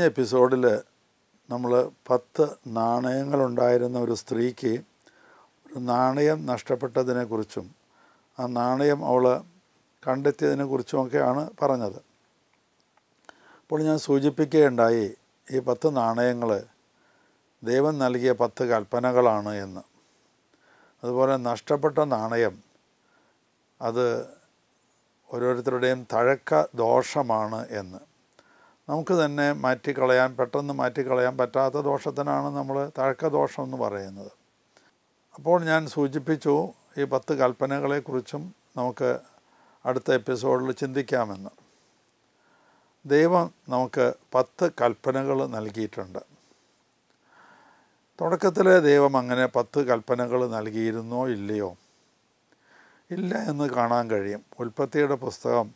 എപ്പിസോഡിൽ നമ്മൾ 10 നാണയങ്ങളുണ്ടായിരുന്ന ഒരു സ്ത്രീക്ക് ഒരു നാണയം നഷ്ടപ്പെട്ടതിനെക്കുറിച്ചും ആ നാണയം അവൾ കണ്ടെത്തിയതിനെക്കുറിച്ചുമൊക്കെയാണ് പറഞ്ഞത്. അപ്പോൾ ഞാൻ സൂചിപ്പിക്കുകയുണ്ടായി ഈ 10 നാണയങ്ങൾ ദൈവം നൽകിയ 10 കൽപ്പനകളാണ് എന്ന്. അതുപോലെ നഷ്ടപ്പെട്ട നാണയം അത് ഓരോരുത്തരുടെയും തഴക്ക ദോഷമാണ് എന്ന്. നമുക്ക് തന്നെ പെട്ടെന്ന് മാറ്റിക്കളയാൻ പറ്റാത്ത ദോഷത്തിനാണ് നമ്മൾ തഴക്ക ദോഷം എന്ന് പറയുന്നത്. അപ്പോൾ ഞാൻ സൂചിപ്പിച്ചു ഈ 10 കൽപ്പനകളെക്കുറിച്ചും നമുക്ക് അടുത്ത എപ്പിസോഡിൽ ചിന്തിക്കാമെന്ന്. ദൈവം നമുക്ക് 10 കൽപ്പനകൾ നൽകിയിട്ടുണ്ട്. തുടക്കത്തിലെ ദൈവം അങ്ങനെ 10 കൽപ്പനകൾ നൽകിയിരുന്നോ ഇല്ലയോ? ഇല്ല എന്ന് കാണാൻ കഴിയും. ഉൽപ്പത്തിയുടെ പുസ്തകം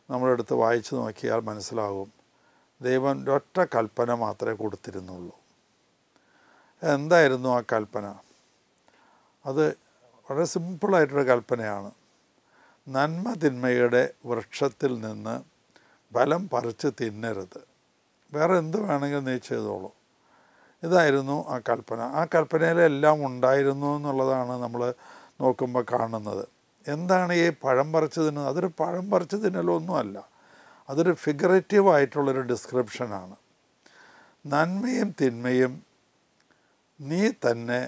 നമ്മളെടുത്ത് വായിച്ചു നോക്കിയാൽ മനസ്സിലാകും. ദൈവം ഒരൊറ്റ കൽപ്പന മാത്രമേ കൊടുത്തിരുന്നുള്ളൂ. എന്തായിരുന്നു ആ കൽപ്പന? അത് വളരെ സിമ്പിളായിട്ടൊരു കൽപ്പനയാണ്. നന്മ തിന്മയുടെ വൃക്ഷത്തിൽ നിന്ന് ഫലം പറിച്ച് തിന്നരുത്. വേറെ എന്ത് വേണമെങ്കിലും നീ ചെയ്തോളൂ. ഇതായിരുന്നു ആ കൽപ്പന. ആ കൽപ്പനയിലെല്ലാം ഉണ്ടായിരുന്നു എന്നുള്ളതാണ് നമ്മൾ നോക്കുമ്പോൾ കാണുന്നത്. എന്താണ് ഈ പഴം പറിച്ച് തിന്നുന്നത്? അതൊരു പഴം പറിച്ച് തിന്നലൊന്നുമല്ല. അതൊരു ഫിഗറേറ്റീവായിട്ടുള്ളൊരു ഡിസ്ക്രിപ്ഷനാണ്. നന്മയും തിന്മയും നീ തന്നെ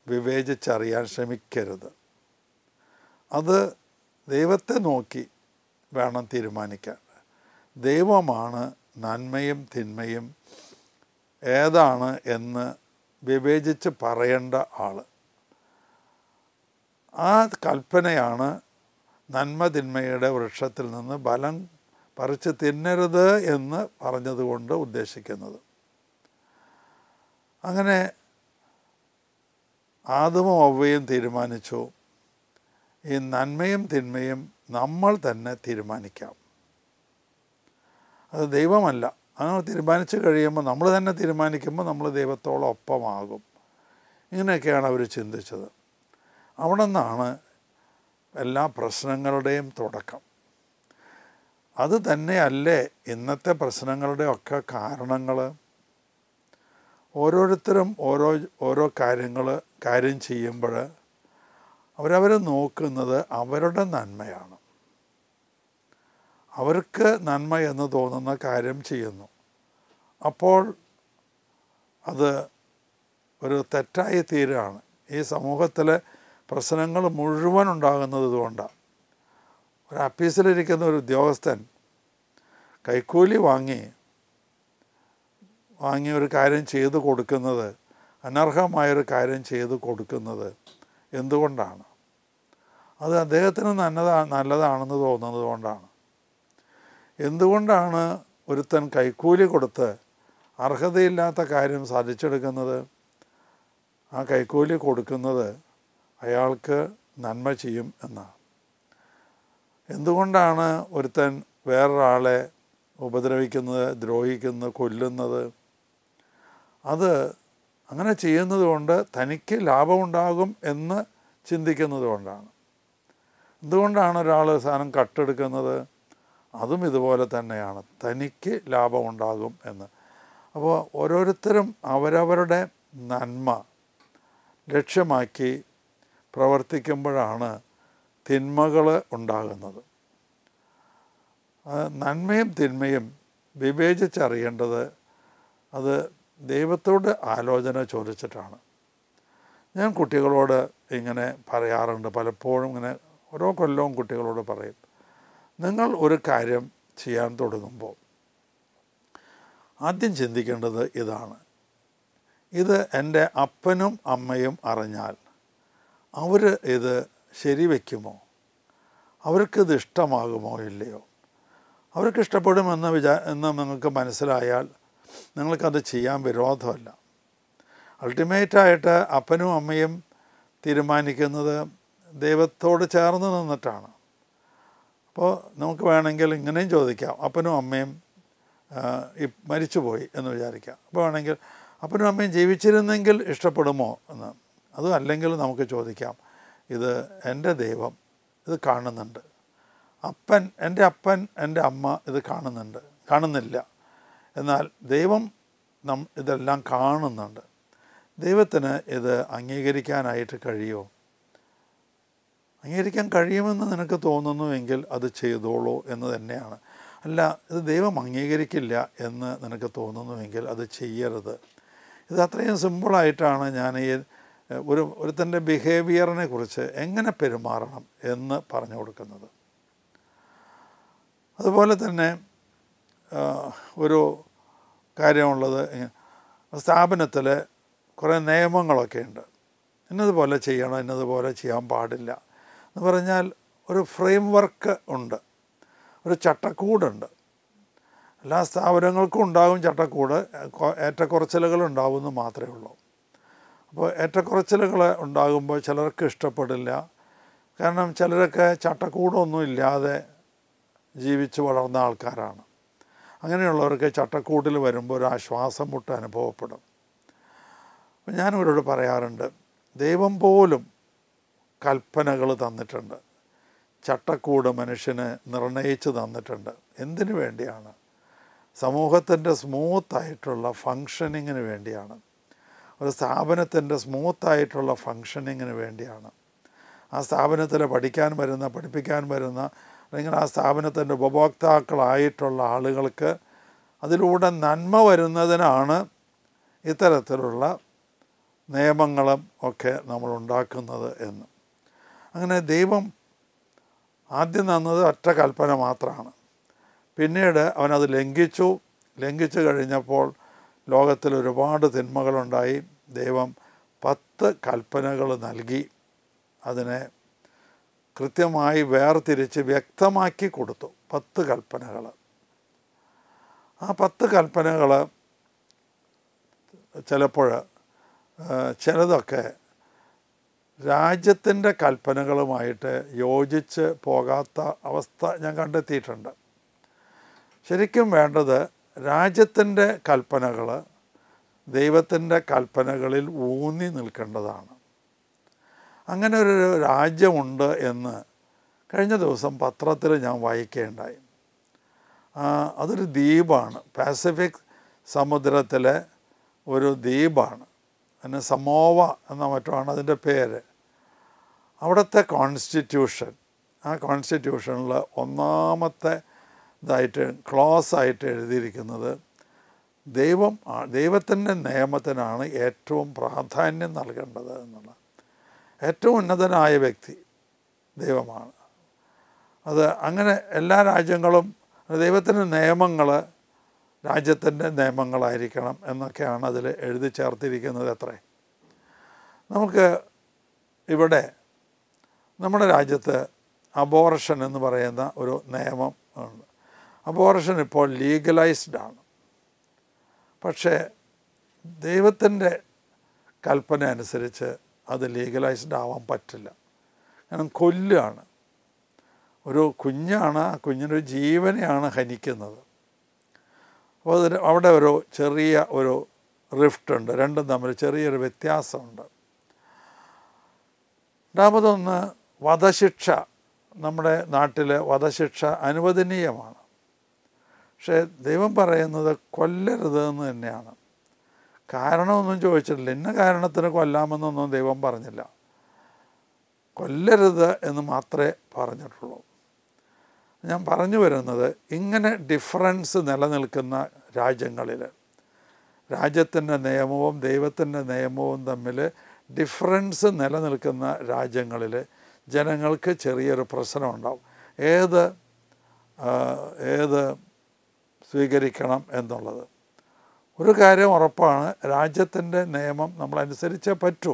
വിവേചിച്ചറിയാൻ ശ്രമിക്കരുത്. അത് ദൈവത്തെ നോക്കി വേണം തീരുമാനിക്കാൻ. ദൈവമാണ് നന്മയും തിന്മയും ഏതാണ് എന്ന് വിവേചിച്ച് പറയേണ്ട ആൾ. ആ കൽപ്പനയാണ് നന്മ തിന്മയുടെ വൃക്ഷത്തിൽ നിന്ന് ഫലം പറിച്ച് തിന്നരുത് എന്ന് പറഞ്ഞതുകൊണ്ട് ഉദ്ദേശിക്കുന്നത്. അങ്ങനെ ആദമും ഹവ്വയും തീരുമാനിച്ചു, ഈ നന്മയും തിന്മയും നമ്മൾ തന്നെ തീരുമാനിക്കാം. അത് ദൈവമല്ല. അങ്ങനെ തീരുമാനിച്ചു കഴിയുമ്പോൾ നമ്മൾ തന്നെ തീരുമാനിക്കുമ്പോൾ നമ്മൾ ദൈവത്തോളം ഒപ്പമാകും. ഇങ്ങനെയൊക്കെയാണ് അവർ ചിന്തിച്ചത്. അവിടെ നിന്നാണ് എല്ലാ പ്രശ്നങ്ങളുടെയും തുടക്കം. അത് തന്നെയല്ലേ ഇന്നത്തെ പ്രശ്നങ്ങളുടെയൊക്കെ കാരണങ്ങൾ? ഓരോരുത്തരും ഓരോ കാര്യം ചെയ്യുമ്പോൾ അവരവർ നോക്കുന്നത് അവരുടെ നന്മയാണ്. അവർക്ക് നന്മ എന്ന് തോന്നുന്ന കാര്യം ചെയ്യുന്നു. അപ്പോൾ അത് ഒരു തെറ്റായി തീരുകയാണ്. ഈ സമൂഹത്തിലെ പ്രശ്നങ്ങൾ മുഴുവൻ ഉണ്ടാകുന്നത് ഇതുകൊണ്ടാണ്. ഒരു ആഫീസിലിരിക്കുന്ന ഒരു ഉദ്യോഗസ്ഥൻ കൈക്കൂലി വാങ്ങി ഒരു കാര്യം ചെയ്തു കൊടുക്കുന്നത്, അനർഹമായൊരു കാര്യം ചെയ്തു കൊടുക്കുന്നത് എന്തുകൊണ്ടാണ്? അത് അദ്ദേഹത്തിന് നല്ലതാണെന്ന് തോന്നുന്നത് കൊണ്ടാണ്. എന്തുകൊണ്ടാണ് ഒരുത്തൻ കൈക്കൂലി കൊടുത്ത് അർഹതയില്ലാത്ത കാര്യം സാധിച്ചെടുക്കുന്നത്? ആ കൈക്കൂലി കൊടുക്കുന്നത് അയാൾക്ക് നന്മ ചെയ്യും എന്നാണ്. എന്തുകൊണ്ടാണ് ഒരുത്തൻ വേറൊരാളെ ഉപദ്രവിക്കുന്നത്, ദ്രോഹിക്കുന്നത്, കൊല്ലുന്നത്? അത് അങ്ങനെ ചെയ്യുന്നത് കൊണ്ട് തനിക്ക് ലാഭമുണ്ടാകും എന്ന് ചിന്തിക്കുന്നത് കൊണ്ടാണ്. എന്തുകൊണ്ടാണ് ഒരാൾ സാധനം കട്ടെടുക്കുന്നത്? അതും ഇതുപോലെ തന്നെയാണ്, തനിക്ക് ലാഭമുണ്ടാകും എന്ന്. അപ്പോൾ ഓരോരുത്തരും അവരവരുടെ നന്മ ലക്ഷ്യമാക്കി പ്രവർത്തിക്കുമ്പോഴാണ് തിന്മകൾ ഉണ്ടാകുന്നത്. നന്മയും തിന്മയും വിവേചിച്ചറിയേണ്ടത് അത് ദൈവത്തോട് ആലോചന ചോദിച്ചിട്ടാണ്. ഞാൻ കുട്ടികളോട് ഇങ്ങനെ പറയാറുണ്ട്, പലപ്പോഴും ഇങ്ങനെ ഓരോ കൊല്ലവും കുട്ടികളോട് പറയും, നിങ്ങൾ ഒരു കാര്യം ചെയ്യാൻ തുടങ്ങുമ്പോൾ ആദ്യം ചിന്തിക്കേണ്ടത് ഇതാണ്: ഇത് എൻ്റെ അപ്പനും അമ്മയും അറിഞ്ഞാൽ അവർ ഇത് ശരിവെക്കുമോ? അവർക്കിത് ഇഷ്ടമാകുമോ ഇല്ലയോ? അവർക്ക് ഇഷ്ടപ്പെടുമെന്ന് എന്ന് നിങ്ങൾക്ക് മനസ്സിലായാൽ നിങ്ങൾക്കത് ചെയ്യാൻ വിരോധമല്ല. അൾട്ടിമേറ്റായിട്ട് അപ്പനും അമ്മയും തീരുമാനിക്കുന്നത് ദൈവത്തോട് ചേർന്ന് നിന്നിട്ടാണ്. അപ്പോൾ നമുക്ക് വേണമെങ്കിൽ ഇങ്ങനെയും ചോദിക്കാം, അപ്പനും അമ്മയും മരിച്ചുപോയി എന്ന് വിചാരിക്കാം. അപ്പോൾ വേണമെങ്കിൽ അപ്പനും അമ്മയും ജീവിച്ചിരുന്നെങ്കിൽ ഇഷ്ടപ്പെടുമോ എന്ന്. അതും അല്ലെങ്കിൽ നമുക്ക് ചോദിക്കാം, ഇത് എൻ്റെ ദൈവം ഇത് കാണുന്നുണ്ട്, എൻ്റെ അപ്പൻ എൻ്റെ അമ്മ ഇത് കാണുന്നില്ല, എന്നാൽ ദൈവം ഇതെല്ലാം കാണുന്നുണ്ട്. ദൈവത്തിന് ഇത് അംഗീകരിക്കാനായിട്ട് കഴിയുമോ? അംഗീകരിക്കാൻ കഴിയുമെന്ന് നിനക്ക് തോന്നുന്നുവെങ്കിൽ അത് ചെയ്തോളൂ എന്ന് തന്നെയാണ്. അല്ല, ഇത് ദൈവം അംഗീകരിക്കില്ല എന്ന് നിനക്ക് തോന്നുന്നുവെങ്കിൽ അത് ചെയ്യരുത്. ഇത് അത്രയും സിമ്പിളായിട്ടാണ് ഞാൻ ഈ ഒരുത്തൻ്റെ ബിഹേവിയറിനെ കുറിച്ച് എങ്ങനെ പെരുമാറണം എന്ന് പറഞ്ഞു കൊടുക്കുന്നത്. അതുപോലെ തന്നെ ഒരു കാര്യമുള്ളത്, സ്ഥാപനത്തിൽ കുറേ നിയമങ്ങളൊക്കെ ഉണ്ട്. ഇന്നതുപോലെ ചെയ്യണം, ഇന്നതുപോലെ ചെയ്യാൻ പാടില്ല എന്ന് പറഞ്ഞാൽ ഒരു ഫ്രെയിം വർക്ക് ഉണ്ട്, ഒരു ചട്ടക്കൂടുണ്ട്. എല്ലാ സ്ഥാപനങ്ങൾക്കും ഉണ്ടാകും ചട്ടക്കൂട്, ഏറ്റക്കുറച്ചിലുകൾ ഉണ്ടാവുമെന്ന് മാത്രമേ ഉള്ളൂ. അപ്പോൾ ഏറ്റക്കുറച്ചിലുകൾ ഉണ്ടാകുമ്പോൾ ചിലർക്ക് ഇഷ്ടപ്പെടില്ല. കാരണം ചിലരൊക്കെ ചട്ടക്കൂടൊന്നും ഇല്ലാതെ ജീവിച്ച് വളർന്ന ആൾക്കാരാണ്. അങ്ങനെയുള്ളവർക്ക് ചട്ടക്കൂട്ടിൽ വരുമ്പോൾ ഒരു ആശ്വാസം മുട്ട് അനുഭവപ്പെടും. അപ്പം ഞാനിവരോട് പറയാറുണ്ട്, ദൈവം പോലും കൽപ്പനകൾ തന്നിട്ടുണ്ട്, ചട്ടക്കൂട് മനുഷ്യന് നിർണയിച്ച് തന്നിട്ടുണ്ട്. എന്തിനു വേണ്ടിയാണ്? സമൂഹത്തിൻ്റെ സ്മൂത്തായിട്ടുള്ള ഫങ്ഷനിങ്ങിന് വേണ്ടിയാണ്. ഒരു സ്ഥാപനത്തിൻ്റെ സ്മൂത്തായിട്ടുള്ള ഫങ്ഷനിങ്ങിന് വേണ്ടിയാണ്. ആ സ്ഥാപനത്തിൽ പഠിപ്പിക്കാൻ വരുന്ന അല്ലെങ്കിൽ ആ സ്ഥാപനത്തിൻ്റെ ഉപഭോക്താക്കളായിട്ടുള്ള ആളുകൾക്ക് അതിലൂടെ നന്മ വരുന്നതിനാണ് ഇത്തരത്തിലുള്ള നിയമങ്ങളും ഒക്കെ നമ്മൾ ഉണ്ടാക്കുന്നത് എന്ന്. അങ്ങനെ ദൈവം ആദ്യം തന്നത് ഒറ്റ കൽപ്പന മാത്രമാണ്. പിന്നീട് അവനത് ലംഘിച്ചു കഴിഞ്ഞപ്പോൾ ലോകത്തിൽ ഒരുപാട് തിന്മകളുണ്ടായി. ദൈവം 10 കൽപ്പനകൾ നൽകി, അതിനെ കൃത്യമായി വേർതിരിച്ച് വ്യക്തമാക്കി കൊടുത്തു. 10 കൽപ്പനകൾ. ആ 10 കൽപ്പനകൾ ചിലതൊക്കെ രാജ്യത്തിൻ്റെ കൽപ്പനകളുമായിട്ട് യോജിച്ച് പോകാത്ത അവസ്ഥ ഞാൻ കണ്ടെത്തിയിട്ടുണ്ട്. ശരിക്കും വേണ്ടത് രാജ്യത്തിൻ്റെ കൽപ്പനകൾ ദൈവത്തിൻ്റെ കൽപ്പനകളിൽ ഊന്നി നിൽക്കേണ്ടതാണ്. അങ്ങനെ ഒരു രാജ്യമുണ്ട് എന്ന് കഴിഞ്ഞ ദിവസം പത്രത്തിൽ ഞാൻ വായിക്കുകയുണ്ടായി. അതൊരു ദ്വീപാണ്, പാസിഫിക് സമുദ്രത്തിലെ ഒരു ദ്വീപാണ്. അതിന് സമോവ എന്ന മറ്റുമാണ് അതിൻ്റെ പേര്. അവിടുത്തെ കോൺസ്റ്റിറ്റ്യൂഷൻ, ആ കോൺസ്റ്റിറ്റ്യൂഷനിൽ ഒന്നാമത്തെ ക്ലോസ് ആയിട്ട് എഴുതിയിരിക്കുന്നത് ദൈവത്തിൻ്റെ നിയമത്തിനാണ് ഏറ്റവും പ്രാധാന്യം നൽകേണ്ടത് എന്നുള്ള. ഏറ്റവും ഉന്നതനായ വ്യക്തി ദൈവമാണ്. അത് അങ്ങനെ എല്ലാ രാജ്യങ്ങളും ദൈവത്തിൻ്റെ നിയമങ്ങൾ രാജ്യത്തിൻ്റെ നിയമങ്ങളായിരിക്കണം എന്നൊക്കെയാണ് അതിൽ എഴുതി ചേർത്തിരിക്കുന്നത്. അത്രേ. നമുക്ക് ഇവിടെ നമ്മുടെ രാജ്യത്ത് അബോർഷൻ എന്ന് പറയുന്ന ഒരു നിയമം ഉണ്ട്. അബോർഷൻ ഇപ്പോൾ ലീഗലൈസ്ഡ് ആണ്. പക്ഷേ ദൈവത്തിൻ്റെ കൽപ്പന അനുസരിച്ച് അത് ലീഗലൈസ്ഡ് ആവാൻ പറ്റില്ല. കാരണം കൊല്ലുകയാണ്, ഒരു കുഞ്ഞാണ്, ആ കുഞ്ഞിനൊരു ജീവനെയാണ് ഹനിക്കുന്നത്. അപ്പോൾ അവിടെ ഒരു ചെറിയ ഒരു റിഫ്റ്റ് ഉണ്ട്, രണ്ടും തമ്മിൽ ചെറിയൊരു വ്യത്യാസമുണ്ട്. രണ്ടാമതൊന്ന്, വധശിക്ഷ. നമ്മുടെ നാട്ടിൽ വധശിക്ഷ അനുവദനീയമാണ്. പക്ഷേ ദൈവം പറയുന്നത് കൊല്ലരുത് എന്ന് തന്നെയാണ്. കാരണമൊന്നും ചോദിച്ചിട്ടില്ല, ഇന്ന കാരണത്തിന് കൊല്ലാമെന്നൊന്നും ദൈവം പറഞ്ഞില്ല. കൊല്ലരുത് എന്ന് മാത്രമേ പറഞ്ഞിട്ടുള്ളൂ. ഞാൻ പറഞ്ഞു വരുന്നത്, ഇങ്ങനെ ഡിഫറൻസ് നിലനിൽക്കുന്ന രാജ്യങ്ങളിൽ, രാജ്യത്തിൻ്റെ നിയമവും ദൈവത്തിൻ്റെ നിയമവും തമ്മിൽ ഡിഫറൻസ് നിലനിൽക്കുന്ന രാജ്യങ്ങളിൽ ജനങ്ങൾക്ക് ചെറിയൊരു പ്രശ്നമുണ്ടാവും. ഏത് സ്വീകരിക്കണം എന്നുള്ളത്. ഒരു കാര്യം ഉറപ്പാണ്, രാജ്യത്തിൻ്റെ നിയമം നമ്മളനുസരിച്ചേ പറ്റൂ,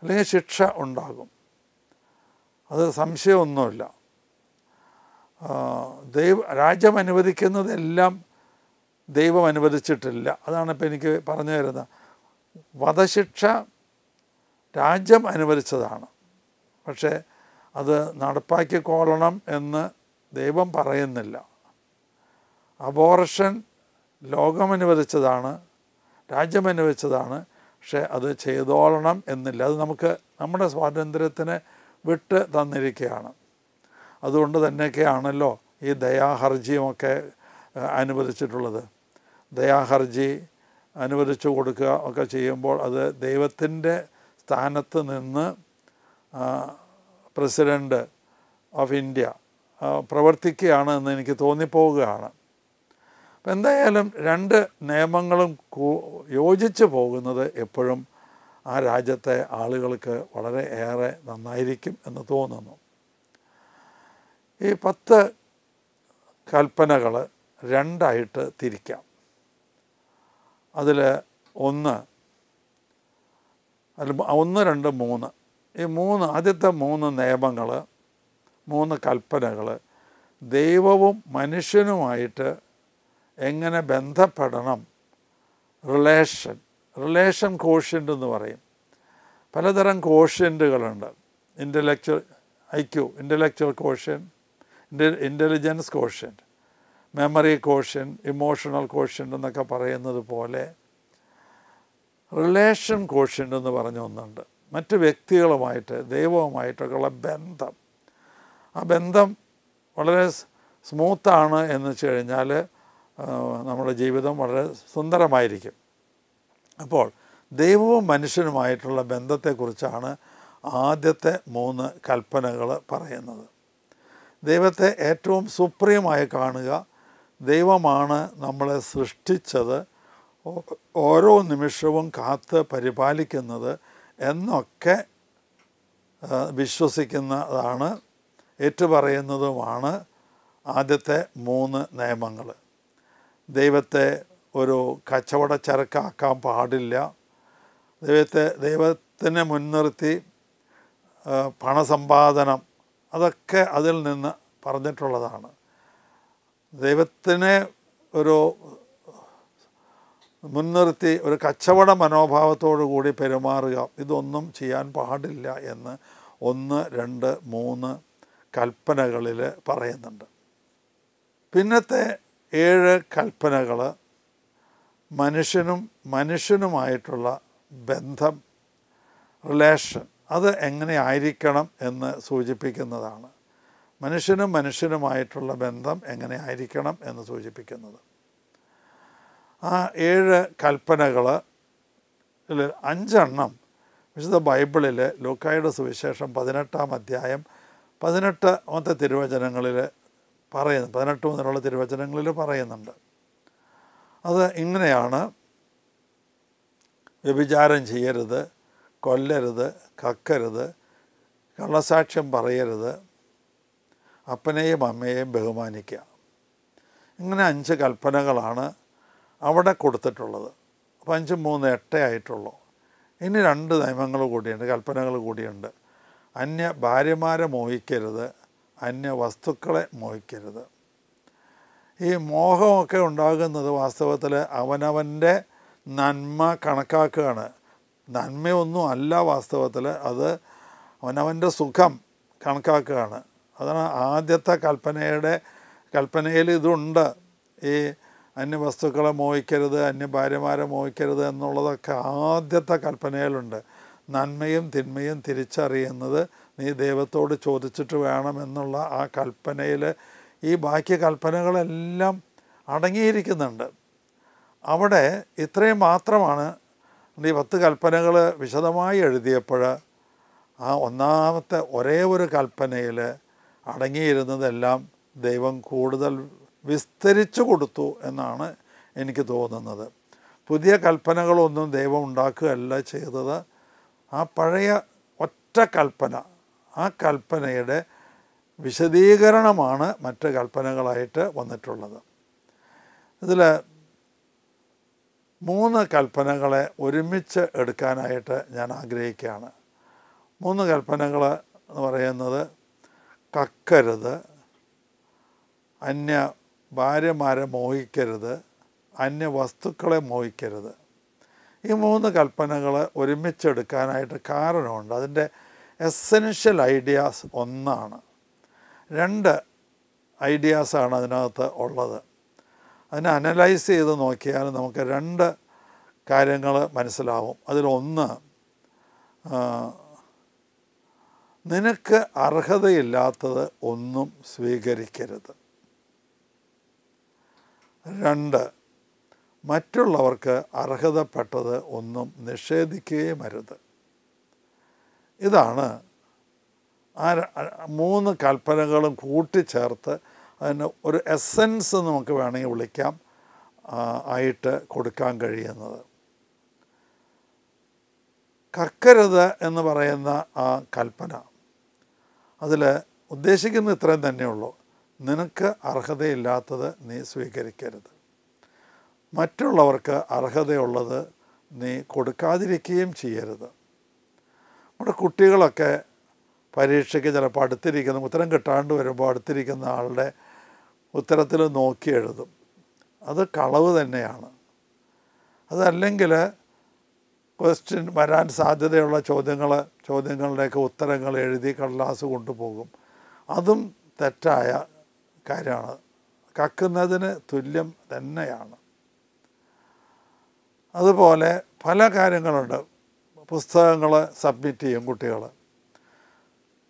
അല്ലെങ്കിൽ ശിക്ഷ ഉണ്ടാകും. അത് സംശയമൊന്നുമില്ല. രാജ്യം അനുവദിക്കുന്നതെല്ലാം ദൈവം അനുവദിച്ചിട്ടില്ല. അതാണ് ഇപ്പോൾ എനിക്ക് പറഞ്ഞു തരുന്നത്. വധശിക്ഷ രാജ്യം അനുവദിച്ചതാണ്, പക്ഷേ അത് നടപ്പാക്കിക്കൊള്ളണം എന്ന് ദൈവം പറയുന്നില്ല. അബോർഷൻ ലോകം അനുവദിച്ചതാണ്, രാജ്യം അനുവദിച്ചതാണ്, പക്ഷേ അത് ചെയ്തോളണം എന്നില്ല. അത് നമ്മുടെ സ്വാതന്ത്ര്യത്തിന് വിട്ട് തന്നിരിക്കുകയാണ്. അതുകൊണ്ട് തന്നെയൊക്കെയാണല്ലോ ഈ ദയാഹർജിയുമൊക്കെ അനുവദിച്ചിട്ടുള്ളത്. ദയാഹർജി അനുവദിച്ചു കൊടുക്കുക ഒക്കെ ചെയ്യുമ്പോൾ അത് ദൈവത്തിൻ്റെ സ്ഥാനത്ത് നിന്ന് പ്രസിഡൻ്റ് ഓഫ് ഇന്ത്യ പ്രവർത്തിക്കുകയാണ് എന്ന് എനിക്ക് തോന്നിപ്പോവുകയാണ്. അപ്പം എന്തായാലും രണ്ട് നിയമങ്ങളും യോജിച്ച് പോകുന്നത് എപ്പോഴും ആ രാജ്യത്തെ ആളുകൾക്ക് വളരെ ഏറെ നന്നായിരിക്കും എന്ന് തോന്നുന്നു. ഈ 10 കൽപ്പനകൾ രണ്ടായിട്ട് തിരിക്കാം. അതിൽ 1, 2, 3 ഈ ആദ്യത്തെ 3 നിയമങ്ങൾ 3 കൽപ്പനകൾ ദൈവവും മനുഷ്യനുമായിട്ട് എങ്ങനെ ബന്ധപ്പെടണം, റിലേഷൻ കോഷ്യൻ്റ് എന്ന് പറയും. പലതരം കോഷ്യൻ്റുകളുണ്ട്. Intellectual quotient, intelligence quotient, memory quotient, emotional quotient എന്നൊക്കെ പറയുന്നത് പോലെ റിലേഷൻ കോഷ്യൻ്റ് എന്ന് പറഞ്ഞ ഒന്നുണ്ട്. മറ്റ് വ്യക്തികളുമായിട്ട് ദൈവവുമായിട്ടൊക്കെയുള്ള ബന്ധം. ആ ബന്ധം വളരെ സ്മൂത്താണ് എന്ന് വെച്ച് കഴിഞ്ഞാൽ നമ്മുടെ ജീവിതം വളരെ സുന്ദരമായിരിക്കും. അപ്പോൾ ദൈവവും മനുഷ്യനുമായിട്ടുള്ള ബന്ധത്തെക്കുറിച്ചാണ് ആദ്യത്തെ 3 കൽപ്പനകൾ പറയുന്നത്. ദൈവത്തെ ഏറ്റവും സുപ്രീമായി കാണുക, ദൈവമാണ് നമ്മളെ സൃഷ്ടിച്ചത്, ഓരോ നിമിഷവും കാത്ത് പരിപാലിക്കുന്നത് എന്നൊക്കെ വിശ്വസിക്കുന്നതാണ്, ഏറ്റുപറയുന്നതുമാണ് ആദ്യത്തെ 3 നിയമങ്ങൾ. ദൈവത്തെ ഒരു കച്ചവടച്ചരക്കാക്കാൻ പാടില്ല. ദൈവത്തിനെ മുൻനിർത്തി പണസമ്പാദനം അതൊക്കെ അതിൽ നിന്ന് പറഞ്ഞിട്ടുള്ളതാണ്. ദൈവത്തിനെ ഒരു മുൻനിർത്തി ഒരു കച്ചവട മനോഭാവത്തോടു കൂടി പെരുമാറുക, ഇതൊന്നും ചെയ്യാൻ പാടില്ല എന്ന് 1, 2, 3 കൽപ്പനകളിൽ പറയുന്നുണ്ട്. പിന്നത്തെ 7 കൽപ്പനകൾ മനുഷ്യനുമായിട്ടുള്ള ബന്ധം, റിലേഷൻ, അത് എങ്ങനെ ആയിരിക്കണം എന്ന് സൂചിപ്പിക്കുന്നതാണ്. മനുഷ്യനുമായിട്ടുള്ള ബന്ധം എങ്ങനെ ആയിരിക്കണം എന്ന് സൂചിപ്പിക്കുന്നത്. ആ 7 കൽപ്പനകൾ 5 വിശുദ്ധ ബൈബിളിൽ ലൂക്കായുടെ സുവിശേഷം 18-ാം അധ്യായം 18 തിരുവചനങ്ങളിൽ പറയുന്നു. 18 മുതലുള്ള തിരുവചനങ്ങളിൽ പറയുന്നുണ്ട്. അത് ഇങ്ങനെയാണ്: വ്യഭിചാരം ചെയ്യരുത്, കൊല്ലരുത്, കക്കരുത്, കള്ളസാക്ഷ്യം പറയരുത്, അപ്പനെയും അമ്മയെയും ബഹുമാനിക്കുക. ഇങ്ങനെ 5 കൽപ്പനകളാണ് അവിടെ കൊടുത്തിട്ടുള്ളത്. അപ്പോൾ 5, 3, 8 ആയിട്ടുള്ളൂ. ഇനി 2 നിയമങ്ങൾ കൂടിയുണ്ട്, കൽപ്പനകൾ കൂടിയുണ്ട്. അന്യ ഭാര്യമാരെ മോഹിക്കരുത്, അന്യ വസ്തുക്കളെ മോഹിക്കരുത്. ഈ മോഹമൊക്കെ ഉണ്ടാകുന്നത് വാസ്തവത്തിൽ അവനവൻ്റെ നന്മ കണക്കാക്കുകയാണ്. നന്മയൊന്നും അല്ല വാസ്തവത്തിൽ, അത് അവനവൻ്റെ സുഖം കണക്കാക്കുകയാണ്. അതാണ് ആദ്യത്തെ കൽപ്പനയിൽ ഇതുണ്ട്. ഈ അന്യവസ്തുക്കളെ മോഹിക്കരുത്, അന്യ ഭാര്യമാരെ മോഹിക്കരുത് എന്നുള്ളതൊക്കെ ആദ്യത്തെ കൽപ്പനയിലുണ്ട്. നന്മയും തിന്മയും തിരിച്ചറിയുന്നത് നീ ദൈവത്തോട് ചോദിച്ചിട്ട് വേണമെന്നുള്ള ആ കൽപ്പനയിൽ ഈ ബാക്കി കൽപ്പനകളെല്ലാം അടങ്ങിയിരിക്കുന്നുണ്ട്. അവിടെ ഇത്രയും മാത്രമാണ് ഈ 10 കൽപ്പനകൾ വിശദമായി എഴുതിയപ്പോൾ ആ ഒന്നാമത്തെ ഒരേ ഒരു കൽപ്പനയിൽ അടങ്ങിയിരുന്നതെല്ലാം ദൈവം കൂടുതൽ വിസ്തരിച്ചു കൊടുത്തു എന്നാണ് എനിക്ക് തോന്നുന്നത്. പുതിയ കൽപ്പനകളൊന്നും ദൈവം ഉണ്ടാക്കുകയല്ല ചെയ്തത്. ആ പഴയ ഒറ്റ കൽപ്പന, ആ കൽപ്പനയുടെ വിശദീകരണമാണ് മറ്റ് കൽപ്പനകളായിട്ട് വന്നിട്ടുള്ളത്. ഇതിൽ 3 കൽപ്പനകളെ ഒരുമിച്ച് എടുക്കാനായിട്ട് ഞാൻ ആഗ്രഹിക്കുകയാണ്. 3 കൽപ്പനകൾ എന്ന് പറയുന്നത് കക്കരുത്, അന്യ ഭാര്യമാരെ മോഹിക്കരുത്, അന്യ വസ്തുക്കളെ മോഹിക്കരുത്. ഈ 3 കൽപ്പനകൾ ഒരുമിച്ചെടുക്കാനായിട്ട് കാരണമുണ്ട്. അതിൻ്റെ എസെൻഷ്യൽ ഐഡിയാസ് ഒന്നാണ്. 2 ഐഡിയാസാണ് അതിനകത്ത് ഉള്ളത്. അതിനെ അനലൈസ് ചെയ്ത് നോക്കിയാൽ നമുക്ക് 2 കാര്യങ്ങൾ മനസ്സിലാവും. അതിലൊന്ന്, നിനക്ക് അർഹതയില്ലാത്തത് ഒന്നും സ്വീകരിക്കരുത്. 2, മറ്റുള്ളവർക്ക് അർഹതപ്പെട്ടത് ഒന്നും നിഷേധിക്കുകയും അരുത്. ഇതാണ് ആ 3 കൽപ്പനകളും കൂട്ടിച്ചേർത്ത് അതിന് ഒരു എസൻസ് നമുക്ക് വേണമെങ്കിൽ വിളിക്കാം ആയിട്ട് കൊടുക്കാൻ കഴിയുന്നത്. കക്കരുത് എന്ന് പറയുന്ന ആ കൽപ്പന, അതിൽ ഉദ്ദേശിക്കുന്നത് ഇത്രയും തന്നെയുള്ളൂ: നിനക്ക് അർഹതയില്ലാത്തത് നീ സ്വീകരിക്കരുത്, മറ്റുള്ളവർക്ക് അർഹതയുള്ളത് നീ കൊടുക്കാതിരിക്കുകയും ചെയ്യരുത്. നമ്മുടെ കുട്ടികളൊക്കെ പരീക്ഷയ്ക്ക് ചിലപ്പോൾ അടുത്തിരിക്കുന്ന ഉത്തരം കിട്ടാണ്ട് വരുമ്പോൾ അടുത്തിരിക്കുന്ന ആളുടെ ഉത്തരത്തിൽ നോക്കി എഴുതും. അത് കളവ് തന്നെയാണ്. അതല്ലെങ്കിൽ ക്വസ്റ്റ്യൻ വരാൻ സാധ്യതയുള്ള ചോദ്യങ്ങളുടെയൊക്കെ ഉത്തരങ്ങൾ എഴുതി കടലാസ് കൊണ്ടുപോകും. അതും തെറ്റായ കാര്യമാണ്, കക്കുന്നതിന് തുല്യം തന്നെയാണ്. അതുപോലെ പല കാര്യങ്ങളുണ്ട്. പുസ്തകങ്ങൾ സബ്മിറ്റ് ചെയ്യും കുട്ടികൾ.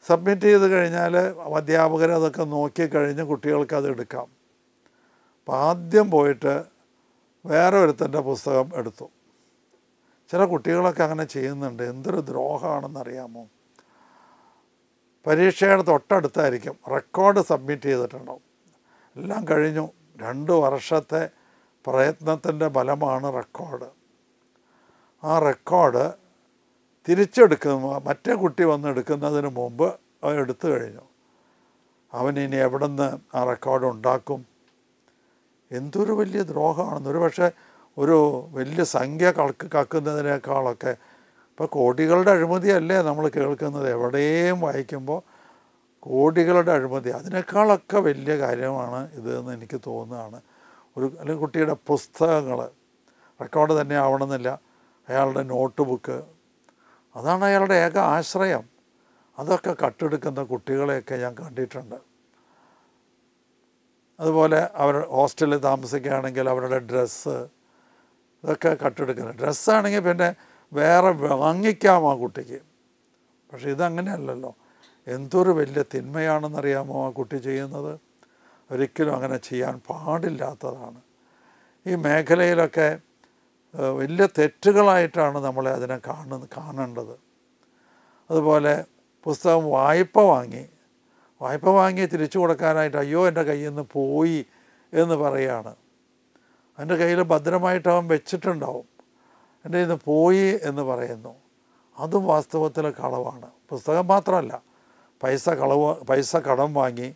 സബ്മിറ്റ് ചെയ്ത് കഴിഞ്ഞാൽ അധ്യാപകർ അതൊക്കെ നോക്കിക്കഴിഞ്ഞ് കുട്ടികൾക്ക് അത് എടുക്കാം. അപ്പം ആദ്യം പോയിട്ട് വേറെ ഒരുത്തൻ്റെ പുസ്തകം എടുത്തു. ചില കുട്ടികളൊക്കെ അങ്ങനെ ചെയ്യുന്നുണ്ട്. എന്തൊരു ദ്രോഹമാണെന്നറിയാമോ? പരീക്ഷയുടെ തൊട്ടടുത്തായിരിക്കും റെക്കോർഡ് സബ്മിറ്റ് ചെയ്തിട്ടുണ്ടാവും. എല്ലാം കഴിഞ്ഞു, 2 വർഷത്തെ പ്രയത്നത്തിൻ്റെ ഫലമാണ് റെക്കോർഡ്. ആ റെക്കോർഡ് മറ്റേ കുട്ടി വന്ന് എടുക്കുന്നതിന് മുമ്പ് അവൻ എടുത്തു കഴിഞ്ഞു. അവൻ ഇനി എവിടെ നിന്ന് ആ റെക്കോർഡ് ഉണ്ടാക്കും? എന്തൊരു വലിയ ദ്രോഹമാണെന്ന്. ഒരു പക്ഷേ ഒരു വലിയ സംഖ്യ കക്കുന്നതിനേക്കാളൊക്കെ ഇപ്പോൾ കോടികളുടെ അഴിമതിയല്ലേ നമ്മൾ കേൾക്കുന്നത്. എവിടെയും വായിക്കുമ്പോൾ കോടികളുടെ അഴിമതി, അതിനേക്കാളൊക്കെ വലിയ കാര്യമാണ് ഇതെന്ന് എനിക്ക് തോന്നുകയാണ്. അല്ലെങ്കിൽ കുട്ടിയുടെ പുസ്തകങ്ങൾ റെക്കോർഡ് തന്നെ ആവണമെന്നില്ല, അയാളുടെ നോട്ട് ബുക്ക്, അതാണ് അയാളുടെ ഏക ആശ്രയം. അതൊക്കെ കട്ടെടുക്കുന്ന കുട്ടികളെയൊക്കെ ഞാൻ കണ്ടിട്ടുണ്ട്. അതുപോലെ അവർ ഹോസ്റ്റലിൽ താമസിക്കുകയാണെങ്കിൽ അവരുടെ ഡ്രസ്സ് ഇതൊക്കെ കട്ടെടുക്കുന്നത്. ഡ്രസ്സാണെങ്കിൽ പിന്നെ വേറെ വാങ്ങിക്കാം ആ കുട്ടിക്ക്. പക്ഷേ ഇതങ്ങനെയല്ലല്ലോ. എന്തൊരു വലിയ തിന്മയാണെന്നറിയാമോ ആ കുട്ടി ചെയ്യുന്നത്? ഒരിക്കലും അങ്ങനെ ചെയ്യാൻ പാടില്ലാത്തതാണ്. ഈ മേഖലയിലൊക്കെ വലിയ തെറ്റുകളായിട്ടാണ് നമ്മളെ അതിനെ കാണേണ്ടത്. അതുപോലെ പുസ്തകം വായ്പ വാങ്ങി തിരിച്ചു കൊടുക്കാനായിട്ട് അയ്യോ എൻ്റെ കയ്യിൽ നിന്ന് പോയി എന്ന് പറയുകയാണ്. എൻ്റെ കയ്യിൽ ഭദ്രമായിട്ട് അവൻ വെച്ചിട്ടുണ്ടാവും, എൻ്റെ കയ്യിൽ നിന്ന് പോയി എന്ന് പറയുന്നു. അതും വാസ്തവത്തിൽ കളവാണ്. പുസ്തകം മാത്രമല്ല, പൈസ കടം വാങ്ങി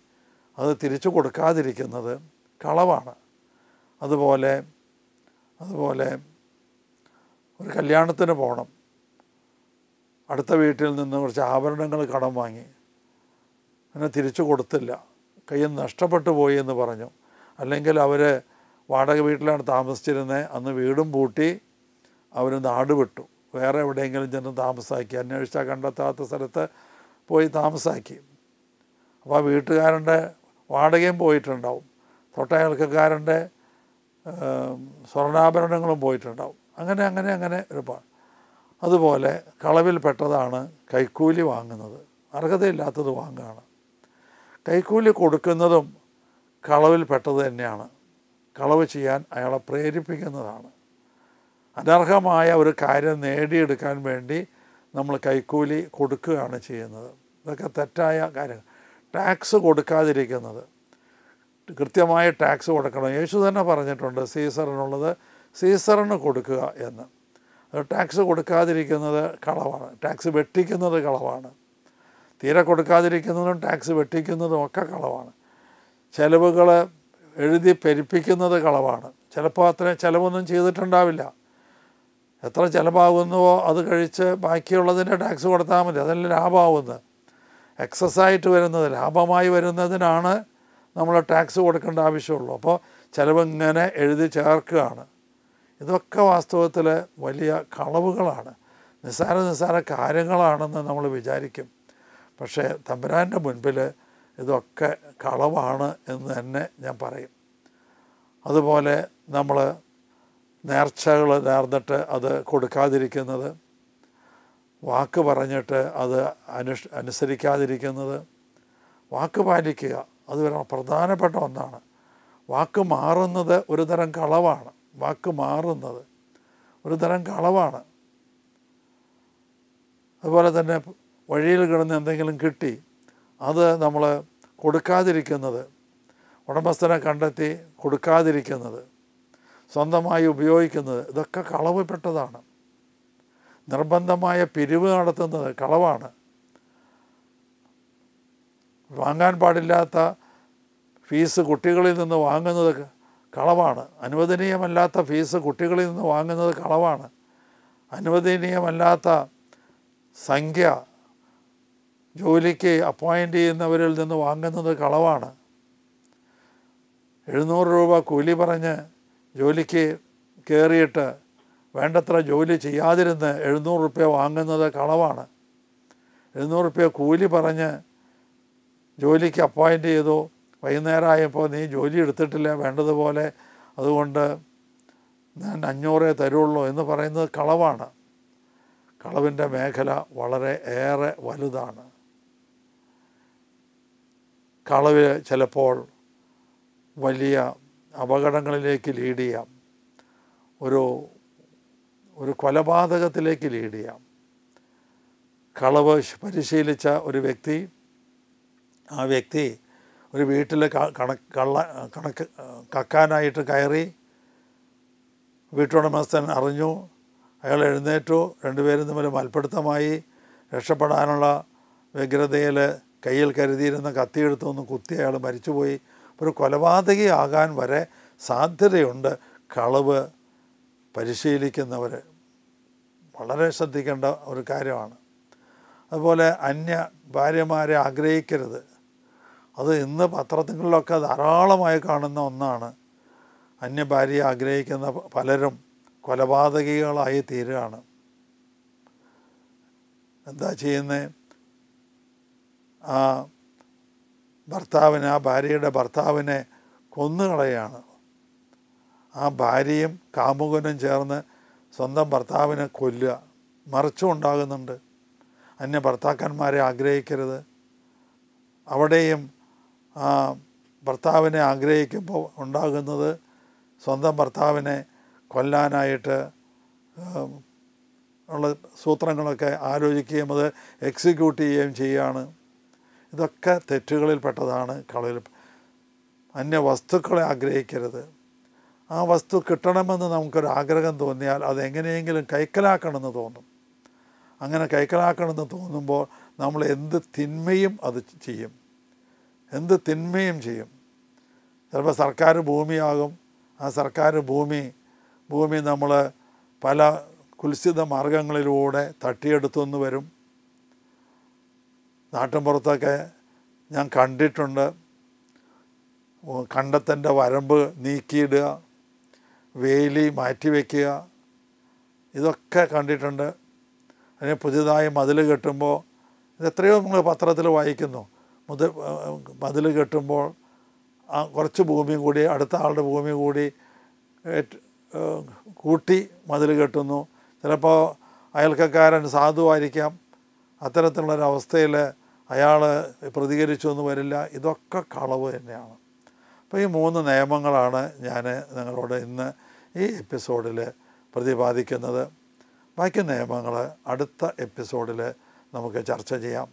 അത് തിരിച്ചു കൊടുക്കാതിരിക്കുന്നത് കളവാണ്. അതുപോലെ ഒരു കല്യാണത്തിന് പോകണം, അടുത്ത വീട്ടിൽ നിന്ന് കുറച്ച് ആഭരണങ്ങൾ കടം വാങ്ങി, അങ്ങനെ തിരിച്ചു കൊടുത്തില്ല, കയ്യിൽ നിന്ന് നഷ്ടപ്പെട്ടു പോയി എന്ന് പറഞ്ഞു. അല്ലെങ്കിൽ അവർ വാടക വീട്ടിലാണ് താമസിച്ചിരുന്നത്, അന്ന് വീടും പൂട്ടി അവർ നാട് വിട്ടു, വേറെ എവിടെയെങ്കിലും ചെന്ന് താമസാക്കി, അന്വേഷിച്ചാൽ കണ്ടെത്താത്ത സ്ഥലത്ത് പോയി താമസാക്കി. അപ്പോൾ ആ വീട്ടുകാരൻ്റെ വാടകയും പോയിട്ടുണ്ടാവും, തൊട്ടയൽക്കാരൻ്റെ സ്വർണ്ണാഭരണങ്ങളും പോയിട്ടുണ്ടാവും. അങ്ങനെ ഒരുപാട്. അതുപോലെ കളവിൽപ്പെട്ടതാണ് കൈക്കൂലി വാങ്ങുന്നത്, അർഹതയില്ലാത്തത് വാങ്ങുകയാണ്. കൈക്കൂലി കൊടുക്കുന്നതും കളവിൽപ്പെട്ടത് തന്നെയാണ്. കളവ് ചെയ്യാൻ അയാളെ പ്രേരിപ്പിക്കുന്നതാണ്. അനർഹമായ ഒരു കാര്യം നേടിയെടുക്കാൻ വേണ്ടി നമ്മൾ കൈക്കൂലി കൊടുക്കുകയാണ് ചെയ്യുന്നത്. ഇതൊക്കെ തെറ്റായ കാര്യങ്ങൾ. ടാക്സ് കൊടുക്കാതിരിക്കുന്നത്, കൃത്യമായ ടാക്സ് കൊടുക്കണം. യേശു തന്നെ പറഞ്ഞിട്ടുണ്ട് സീസറിനുള്ളത് സീസറിന് കൊടുക്കുക എന്ന്. ടാക്സ് കൊടുക്കാതിരിക്കുന്നത് കളവാണ്. ടാക്സ് വെട്ടിക്കുന്നത് കളവാണ്. തീരെ കൊടുക്കാതിരിക്കുന്നതും ടാക്സ് വെട്ടിക്കുന്നതും ഒക്കെ കളവാണ്. ചെലവുകൾ എഴുതി പെരുപ്പിക്കുന്നത് കളവാണ്. ചിലപ്പോൾ അത്രയും ചിലവൊന്നും ചെയ്തിട്ടുണ്ടാവില്ല. എത്ര ചിലവാകുന്നുവോ അത് കഴിച്ച് ബാക്കിയുള്ളതിൻ്റെ ടാക്സ് കൊടുത്താൽ മതി, അതെല്ലാം ലാഭമാവുന്നത്. എക്സസ്സായിട്ട് വരുന്നത്, ലാഭമായി വരുന്നതിനാണ് നമ്മൾ ടാക്സ് കൊടുക്കേണ്ട ആവശ്യമുള്ളൂ. അപ്പോൾ ചിലവിങ്ങനെ എഴുതി ചേർക്കുകയാണ്. ഇതൊക്കെ വാസ്തവത്തിൽ വലിയ കളവുകളാണ്. നിസ്സാര കാര്യങ്ങളാണെന്ന് നമ്മൾ വിചാരിക്കും. പക്ഷേ തമ്പുരാൻ്റെ മുൻപിൽ ഇതൊക്കെ കളവാണ് എന്ന് തന്നെ ഞാൻ പറയും. അതുപോലെ നമ്മൾ നേർച്ചകൾ നേർന്നിട്ട് അത് കൊടുക്കാതിരിക്കുന്നത്, വാക്ക് പറഞ്ഞിട്ട് അത് അനുസരിക്കാതിരിക്കുന്നത്, വാക്ക് പാലിക്കുക അത് പ്രധാനപ്പെട്ട ഒന്നാണ്. വാക്ക് മാറുന്നത് ഒരു തരം കളവാണ്. വാക്ക് മാറുന്നത് ഒരു തരം കളവാണ്. അതുപോലെ തന്നെ വഴിയിൽ കിടന്ന് എന്തെങ്കിലും കിട്ടി അത് നമ്മൾ കൊടുക്കാതിരിക്കുന്നത്, ഉടമസ്ഥനെ കണ്ടെത്തി കൊടുക്കാതിരിക്കുന്നത്, സ്വന്തമായി ഉപയോഗിക്കുന്നത്, ഇതൊക്കെ കളവിൽപ്പെട്ടതാണ്. നിർബന്ധമായ പിരിവ് നടത്തുന്നത് കളവാണ്. വാങ്ങാൻ പാടില്ലാത്ത ഫീസ് കുട്ടികളിൽ നിന്ന് വാങ്ങുന്നത് കളവാണ്. അനുവദനീയമല്ലാത്ത ഫീസ് കുട്ടികളിൽ നിന്ന് വാങ്ങുന്നത് കളവാണ്. അനുവദനീയമല്ലാത്ത സംഖ്യ ജോലിക്ക് അപ്പോയിൻ്റ് ചെയ്യുന്നവരിൽ നിന്ന് വാങ്ങുന്നത് കളവാണ്. 700 രൂപ കൂലി പറഞ്ഞ് ജോലിക്ക് കയറിയിട്ട് വേണ്ടത്ര ജോലി ചെയ്യാതിരുന്ന് 700 റുപ്യ വാങ്ങുന്നത് കളവാണ്. 700 റുപ്യ കൂലി പറഞ്ഞ് ജോലിക്ക് അപ്പോയിൻ്റ് ചെയ്തു, വൈകുന്നേരമായപ്പോൾ നീ ജോലി എടുത്തിട്ടില്ല വേണ്ടതുപോലെ, അതുകൊണ്ട് ഞാൻ 500 തരുള്ളൂ എന്ന് പറയുന്നത് കളവാണ്. കളവിൻ്റെ മേഖല വളരെ ഏറെ വലുതാണ്. കളവ് ചിലപ്പോൾ വലിയ അപകടങ്ങളിലേക്ക് ലീഡ് ചെയ്യാം. ഒരു കൊലപാതകത്തിലേക്ക് ലീഡ് ചെയ്യാം. കളവ് പരിശീലിച്ച ഒരു വ്യക്തി, ആ വ്യക്തി ഒരു വീട്ടിൽ കക്കാനായിട്ട് കയറി. വീട്ടുടമസ്ഥൻ അറിഞ്ഞു, അയാൾ എഴുന്നേറ്റു. രണ്ടുപേരും തമ്മിൽ മൽപ്പിടുത്തമായി. രക്ഷപ്പെടാനുള്ള വ്യഗ്രതയിൽ കയ്യിൽ കരുതിയിരുന്ന കത്തിയെടുത്തൊന്ന് കുത്തി അയാൾ മരിച്ചുപോയി. ഒരു കൊലപാതകിയാകാൻ വരെ സാധ്യതയുണ്ട് കളവ് പരിശീലിക്കുന്നവർ. വളരെ ശ്രദ്ധിക്കേണ്ട ഒരു കാര്യമാണ്. അതുപോലെ അന്യ ഭാര്യമാരെ ആഗ്രഹിക്കരുത്. അത് ഇന്ന് പത്രങ്ങളിലൊക്കെ ധാരാളമായി കാണുന്ന ഒന്നാണ്. അന്യ ഭാര്യയെ ആഗ്രഹിക്കുന്ന പലരും കൊലപാതകികളായി തീരുകയാണ്. എന്താ ചെയ്യുന്നത്? ആ ഭാര്യയുടെ ഭർത്താവിനെ കൊന്നുകളയാണ്. ആ ഭാര്യയും കാമുകനും ചേർന്ന് സ്വന്തം ഭർത്താവിനെ കൊല്ലുക. മറിച്ചും ഉണ്ടാകുന്നുണ്ട്. അന്യ ഭർത്താക്കന്മാരെ ആഗ്രഹിക്കരുത്. അവിടെയും ഭർത്താവിനെ ആഗ്രഹിക്കുമ്പോൾ ഉണ്ടാകുന്നത് സ്വന്തം ഭർത്താവിനെ കൊല്ലാനായിട്ട് ഉള്ള സൂത്രങ്ങളൊക്കെ ആലോചിക്കുകയും അത് എക്സിക്യൂട്ട് ചെയ്യുകയും ചെയ്യുകയാണ്. ഇതൊക്കെ തെറ്റുകളിൽപ്പെട്ടതാണ്. കളവിൽ അന്യ വസ്തുക്കളെ ആഗ്രഹിക്കരുത്. ആ വസ്തു കിട്ടണമെന്ന് നമുക്കൊരാഗ്രഹം തോന്നിയാൽ അതെങ്ങനെയെങ്കിലും കൈക്കലാക്കണമെന്ന് തോന്നും. അങ്ങനെ കൈക്കലാക്കണമെന്ന് തോന്നുമ്പോൾ നമ്മൾ എന്ത് തിന്മയും ചെയ്യും. ചിലപ്പോൾ സർക്കാർ ഭൂമിയാകും. ആ സർക്കാർ ഭൂമി നമ്മൾ പല കുൽസിത മാർഗങ്ങളിലൂടെ തട്ടിയെടുത്തുനിന്ന് വരും. നാട്ടിൻപുറത്തൊക്കെ ഞാൻ കണ്ടിട്ടുണ്ട്. കണ്ടത്തിൻ്റെ വരമ്പ് നീക്കിയിടുക, വേലി മാറ്റിവെക്കുക, ഇതൊക്കെ കണ്ടിട്ടുണ്ട്. അതിന് പുതിയതായി മതിൽ കെട്ടുമ്പോൾ ഇതെത്രയോ നമ്മൾ പത്രത്തിൽ വായിക്കുന്നു. മതിൽ കെട്ടുമ്പോൾ കുറച്ച് ഭൂമി കൂടി അടുത്ത ആളുടെ ഭൂമി കൂടി കൂട്ടി മതിൽ കെട്ടുന്നു. ചിലപ്പോൾ അയൽക്കാരൻ സാധുവായിരിക്കാം. അത്തരത്തിലുള്ളൊരവസ്ഥയിൽ അയാൾ പ്രതികരിച്ചു എന്ന് വരില്ല. ഇതൊക്കെ കളവ് തന്നെയാണ്. അപ്പോൾ ഈ 3 നിയമങ്ങളാണ് ഞാൻ നിങ്ങളോട് ഇന്ന് ഈ എപ്പിസോഡിൽ പ്രതിപാദിക്കുന്നത്. ബാക്കി നിയമങ്ങൾ അടുത്ത എപ്പിസോഡിൽ നമുക്ക് ചർച്ച ചെയ്യാം.